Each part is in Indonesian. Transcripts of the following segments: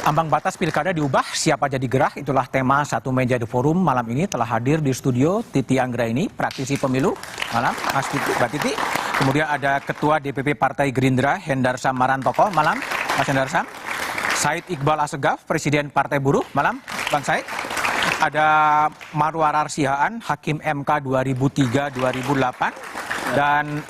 Ambang batas pilkada diubah, siapa jadi gerah, itulah tema Satu Meja The Forum malam ini. Telah hadir di studio Titi Anggraini, praktisi pemilu. Malam, Mas Titi, Mbak Titi. Kemudian ada Ketua DPP Partai Gerindra, Hendarsam Marantoko. Malam, Mas Hendarsam. Said Iqbal Assegaf, Presiden Partai Buruh. Malam, Bang Said. Ada Marwarar Sihaan, Hakim MK 2003-2008. Dan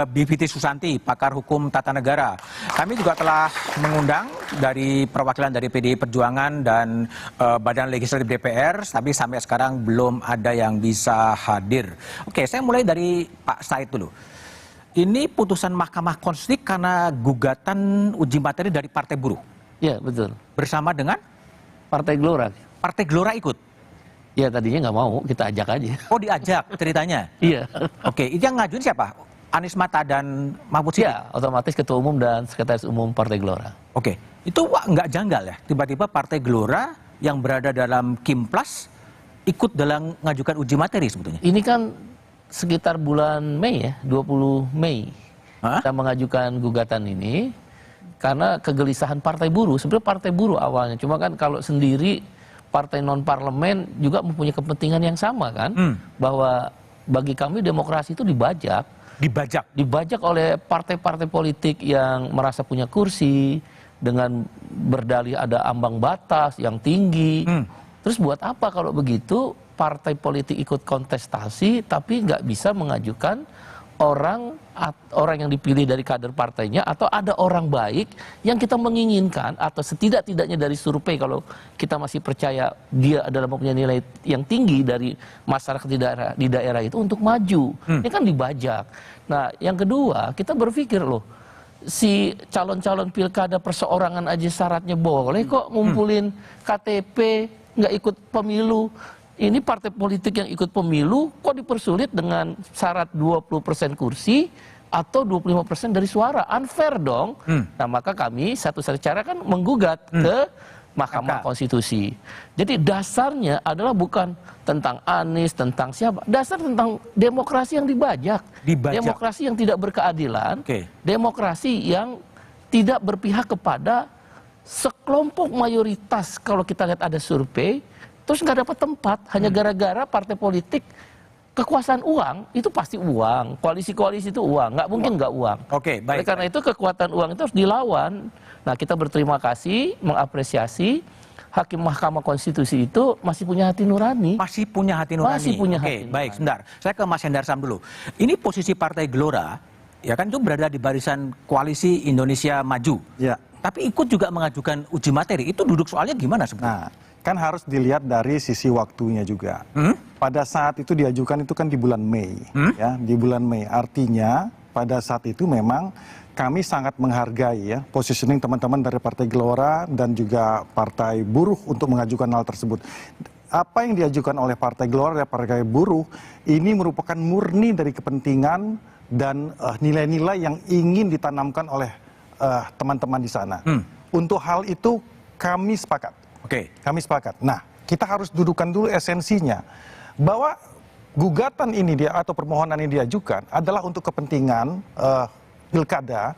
Bivitri Susanti, pakar hukum tata negara. Kami juga telah mengundang dari perwakilan dari PDI Perjuangan dan Badan Legislatif DPR, tapi sampai sekarang belum ada yang bisa hadir. Oke, saya mulai dari Pak Said dulu. Ini putusan Mahkamah Konstitusi karena gugatan uji materi dari Partai Buruh. Iya, betul. Bersama dengan Partai Gelora. Partai Gelora ikut? Ya, tadinya nggak mau, kita ajak aja. Oh, diajak ceritanya? Iya. Oke, itu yang ngajuin siapa? Anies Mata dan Mahfud Siddiq? Ya, otomatis Ketua Umum dan Sekretaris Umum Partai Gelora. Oke, itu nggak janggal ya? Tiba-tiba Partai Gelora yang berada dalam Kimplas ikut dalam mengajukan uji materi sebetulnya? Ini kan sekitar bulan Mei ya, 20 Mei. Hah? Kita mengajukan gugatan ini karena kegelisahan Partai Buruh. Sebenarnya Partai Buruh awalnya, cuma kan kalau sendiri partai non-parlemen juga mempunyai kepentingan yang sama kan, bahwa bagi kami demokrasi itu dibajak. Dibajak oleh partai-partai politik yang merasa punya kursi, dengan berdalih ada ambang batas yang tinggi. Terus buat apa kalau begitu partai politik ikut kontestasi tapi nggak bisa mengajukan orang yang dipilih dari kader partainya, atau ada orang baik yang kita menginginkan, atau setidak-tidaknya dari survei kalau kita masih percaya dia adalah mempunyai nilai yang tinggi dari masyarakat di daerah itu untuk maju. Ini kan dibajak. Nah, yang kedua, kita berpikir loh, si calon-calon pilkada perseorangan aja syaratnya boleh kok ngumpulin KTP, nggak ikut pemilu. Ini partai politik yang ikut pemilu kok dipersulit dengan syarat 20% kursi atau 25% dari suara. Unfair dong. Nah, maka kami satu-satu cara kan menggugat ke Mahkamah Konstitusi. Jadi dasarnya adalah bukan tentang Anies, tentang siapa. Dasar tentang demokrasi yang dibajak. Demokrasi yang tidak berkeadilan. Demokrasi yang tidak berpihak kepada sekelompok mayoritas. Kalau kita lihat ada survei, terus nggak dapat tempat hanya gara-gara partai politik kekuasaan uang, itu pasti uang, koalisi-koalisi itu uang, nggak mungkin nggak uang. Oke, baik. Oleh karena itu kekuatan uang itu harus dilawan. Nah, kita berterima kasih, mengapresiasi Hakim Mahkamah Konstitusi itu masih punya hati nurani. Masih punya hati nurani. Masih punya hati Oke, baik, sebentar. Saya ke Mas Hendarsam dulu. Ini posisi Partai Gelora, ya kan, itu berada di barisan Koalisi Indonesia Maju. Ya. Tapi ikut juga mengajukan uji materi. Itu duduk soalnya gimana sebetulnya? Nah, kan harus dilihat dari sisi waktunya juga. Pada saat itu diajukan itu kan di bulan Mei, ya, di bulan Mei. Artinya pada saat itu memang kami sangat menghargai ya positioning teman-teman dari Partai Gelora dan juga Partai Buruh untuk mengajukan hal tersebut. Apa yang diajukan oleh Partai Gelora dan Partai Buruh ini merupakan murni dari kepentingan dan nilai-nilai yang ingin ditanamkan oleh teman-teman di sana. Untuk hal itu kami sepakat. Kami sepakat. Nah, kita harus dudukan dulu esensinya bahwa gugatan ini atau permohonan ini diajukan adalah untuk kepentingan pilkada,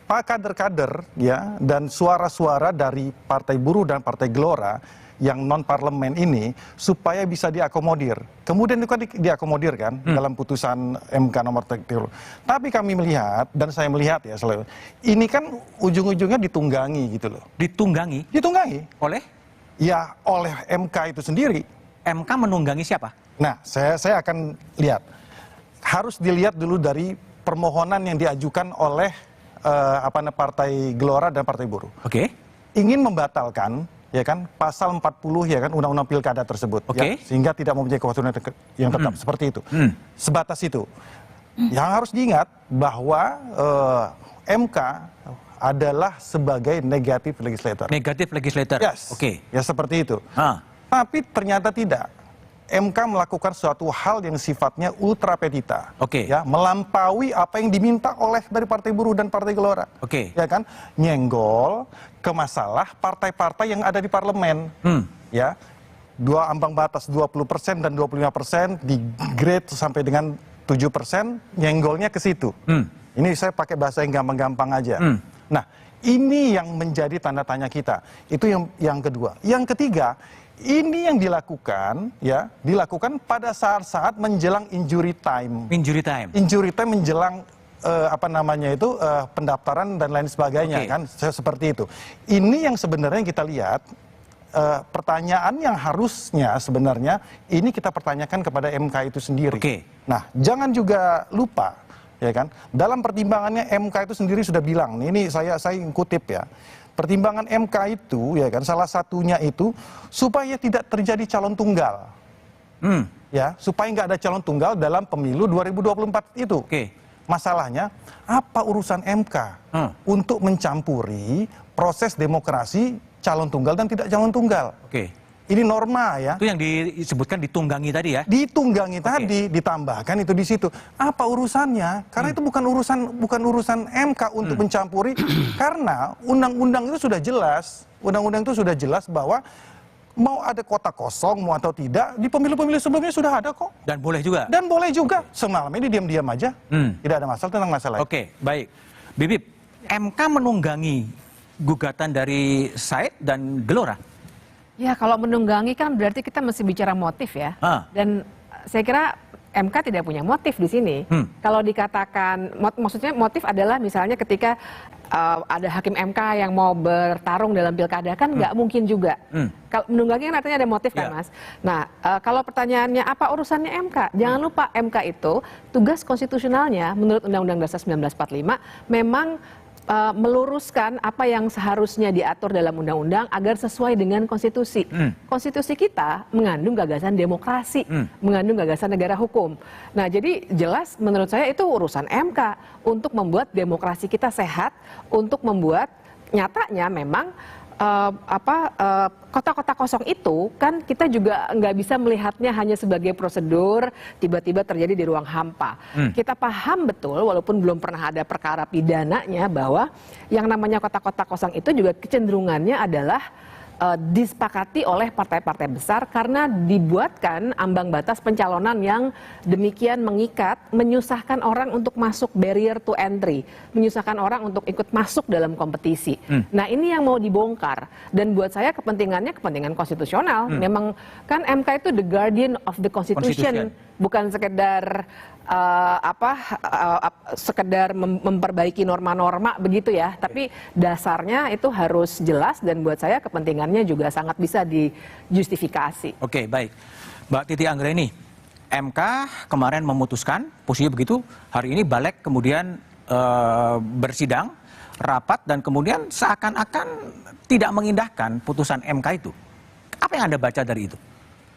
kader-kader ya, dan suara-suara dari Partai Buruh dan Partai Gelora yang non parlemen ini supaya bisa diakomodir. Kemudian itu kan diakomodir kan dalam putusan MK nomor 30. Tapi kami melihat, dan saya melihat ya selalu, ini kan ujung-ujungnya ditunggangi gitu loh. Ditunggangi? Ditunggangi. Oleh? Ya, oleh MK itu sendiri. MK menunggangi siapa? Nah, saya akan lihat. Harus dilihat dulu dari permohonan yang diajukan oleh Partai Gelora dan Partai Buruh. Ingin membatalkan, ya kan, pasal 40 ya kan Undang-Undang Pilkada tersebut, ya, sehingga tidak mempunyai kewajiban yang tetap seperti itu. Sebatas itu. Yang harus diingat bahwa MK adalah sebagai negatif legislator. Negatif legislator. Yes. Ya seperti itu. Tapi ternyata tidak. MK melakukan suatu hal yang sifatnya ultra petita, ya, melampaui apa yang diminta oleh dari Partai Buruh dan Partai Gelora, ya kan, nyenggol ke masalah partai-partai yang ada di parlemen, ya, ambang batas 20% dan 25% di grade sampai dengan 7%, nyenggolnya ke situ. Ini saya pakai bahasa yang gampang-gampang aja. Nah, Ini yang menjadi tanda tanya kita. Itu yang kedua. Yang ketiga, ini yang dilakukan pada saat-saat menjelang injury time. Injury time. Injury time menjelang pendaftaran dan lain sebagainya, kan seperti itu. Ini yang sebenarnya kita lihat, pertanyaan yang harusnya sebenarnya ini kita pertanyakan kepada MK itu sendiri. Nah, jangan juga lupa, ya kan, dalam pertimbangannya MK itu sendiri sudah bilang, ini saya kutip ya, pertimbangan MK itu, ya kan, salah satunya itu supaya tidak terjadi calon tunggal, ya, supaya nggak ada calon tunggal dalam pemilu 2024 itu. Masalahnya, apa urusan MK untuk mencampuri proses demokrasi calon tunggal dan tidak calon tunggal? Ini norma ya. Itu yang disebutkan ditunggangi tadi ya? Ditunggangi tadi, ditambahkan itu di situ. Apa urusannya? Karena itu bukan urusan MK untuk mencampuri, karena undang-undang itu sudah jelas. Undang-undang itu sudah jelas bahwa mau ada kota kosong, mau atau tidak, di pemilu-pemilu sebelumnya sudah ada kok. Dan boleh juga? Dan boleh juga. Semalam ini diam-diam aja. Tidak ada masalah tentang masalah itu. Oke, baik. Bibip, MK menunggangi gugatan dari Said dan Gelora? Ya, kalau menunggangi kan berarti kita mesti bicara motif ya. Dan saya kira MK tidak punya motif di sini. Kalau dikatakan, maksudnya motif adalah misalnya ketika ada hakim MK yang mau bertarung dalam pilkada, kan nggak mungkin juga. Kalau menunggangi kan artinya ada motif kan, Mas. Nah, kalau pertanyaannya apa urusannya MK? Jangan lupa MK itu tugas konstitusionalnya menurut Undang-Undang Dasar 1945 memang meluruskan apa yang seharusnya diatur dalam undang-undang agar sesuai dengan konstitusi. Konstitusi kita mengandung gagasan demokrasi, mengandung gagasan negara hukum. Nah, jadi jelas menurut saya itu urusan MK untuk membuat demokrasi kita sehat, untuk membuat nyatanya memang kota-kota kosong itu kan kita juga nggak bisa melihatnya hanya sebagai prosedur tiba-tiba terjadi di ruang hampa. Kita paham betul walaupun belum pernah ada perkara pidananya bahwa yang namanya kota-kota kosong itu juga kecenderungannya adalah disepakati oleh partai-partai besar karena dibuatkan ambang batas pencalonan yang demikian mengikat, menyusahkan orang untuk masuk barrier to entry, menyusahkan orang untuk ikut masuk dalam kompetisi. Nah, ini yang mau dibongkar dan buat saya kepentingannya kepentingan konstitusional. Memang kan MK itu the guardian of the constitution. Bukan sekedar sekedar memperbaiki norma-norma begitu ya, tapi dasarnya itu harus jelas dan buat saya kepentingannya juga sangat bisa dijustifikasi. Oke, baik. Mbak Titi Anggraini, MK kemarin memutuskan, posisinya begitu, hari ini balik kemudian bersidang, rapat dan kemudian seakan-akan tidak mengindahkan putusan MK itu. Apa yang Anda baca dari itu?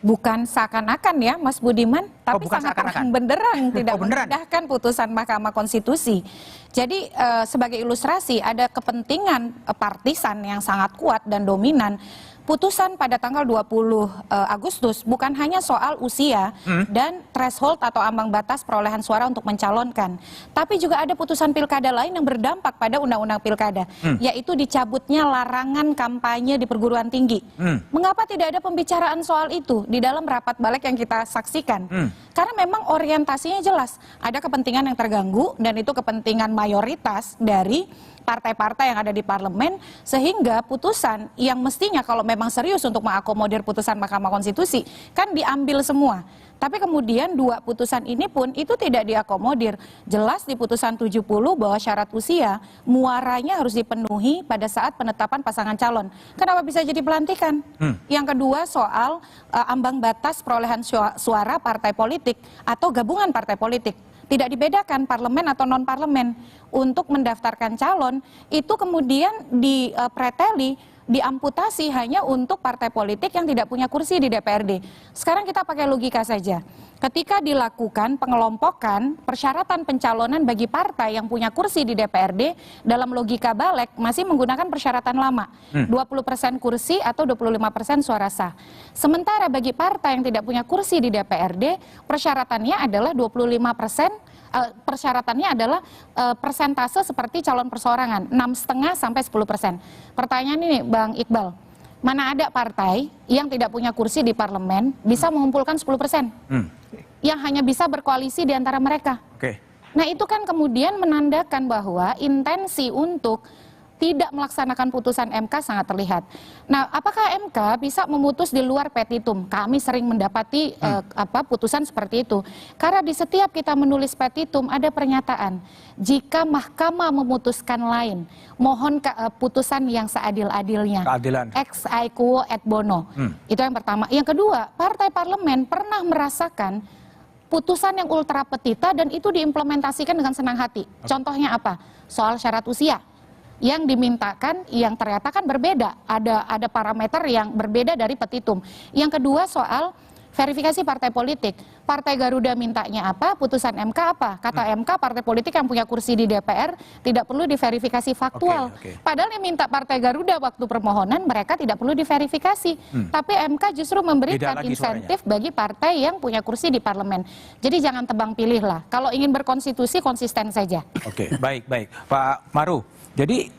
Bukan seakan-akan ya Mas Budiman, tapi sangat terang-benderang tidak mengindahkan putusan Mahkamah Konstitusi. Jadi sebagai ilustrasi ada kepentingan partisan yang sangat kuat dan dominan. Putusan pada tanggal 20 Agustus bukan hanya soal usia dan threshold atau ambang batas perolehan suara untuk mencalonkan, tapi juga ada putusan pilkada lain yang berdampak pada undang-undang pilkada, yaitu dicabutnya larangan kampanye di perguruan tinggi. Mengapa tidak ada pembicaraan soal itu di dalam rapat balik yang kita saksikan? Karena memang orientasinya jelas, ada kepentingan yang terganggu dan itu kepentingan mayoritas dari partai-partai yang ada di parlemen, sehingga putusan yang mestinya kalau memang serius untuk mengakomodir putusan Mahkamah Konstitusi kan diambil semua. Tapi kemudian dua putusan ini pun itu tidak diakomodir. Jelas di putusan 70 bahwa syarat usia muaranya harus dipenuhi pada saat penetapan pasangan calon. Kenapa bisa jadi pelantikan? Yang kedua soal ambang batas perolehan suara partai politik atau gabungan partai politik. Tidak dibedakan parlemen atau non-parlemen. Untuk mendaftarkan calon, itu kemudian dipreteli, diamputasi hanya untuk partai politik yang tidak punya kursi di DPRD. Sekarang kita pakai logika saja. Ketika dilakukan pengelompokan persyaratan pencalonan bagi partai yang punya kursi di DPRD, dalam logika balik masih menggunakan persyaratan lama. 20% kursi atau 25% suara sah. Sementara bagi partai yang tidak punya kursi di DPRD, persyaratannya adalah 25%. Persyaratannya adalah persentase seperti calon perseorangan, 6,5 sampai 10%. Pertanyaan ini Bang Iqbal, mana ada partai yang tidak punya kursi di parlemen bisa mengumpulkan 10%? Yang hanya bisa berkoalisi di antara mereka. Nah itu kan kemudian menandakan bahwa intensi untuk tidak melaksanakan putusan MK sangat terlihat. Nah, apakah MK bisa memutus di luar petitum? Kami sering mendapati putusan seperti itu. Karena di setiap kita menulis petitum ada pernyataan, jika mahkamah memutuskan lain, mohon putusan yang seadil-adilnya. Keadilan. Ex aequo et bono. Itu yang pertama. Yang kedua, partai parlemen pernah merasakan putusan yang ultra petita dan itu diimplementasikan dengan senang hati. Contohnya apa? Soal syarat usia yang dimintakan yang ternyata kan berbeda, ada parameter yang berbeda dari petitum. Yang kedua soal verifikasi partai politik. Partai Garuda mintanya apa, putusan MK apa? Kata MK, partai politik yang punya kursi di DPR tidak perlu diverifikasi faktual. Padahal yang minta partai Garuda waktu permohonan mereka tidak perlu diverifikasi. Tapi MK justru memberikan insentif bagi partai yang punya kursi di parlemen. Jadi jangan tebang pilih lah. Kalau ingin berkonstitusi konsisten saja. Oke, baik. Pak Maru, jadi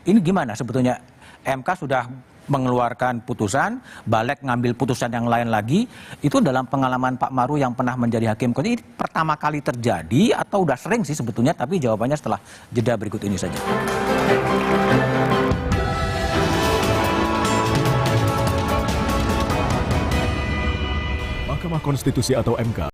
ini gimana sebetulnya? MK sudah mengeluarkan putusan, balik ngambil putusan yang lain lagi. Itu dalam pengalaman Pak Maru yang pernah menjadi hakim, ini pertama kali terjadi atau udah sering sih sebetulnya, tapi jawabannya setelah jeda berikut ini saja. Mahkamah Konstitusi atau MK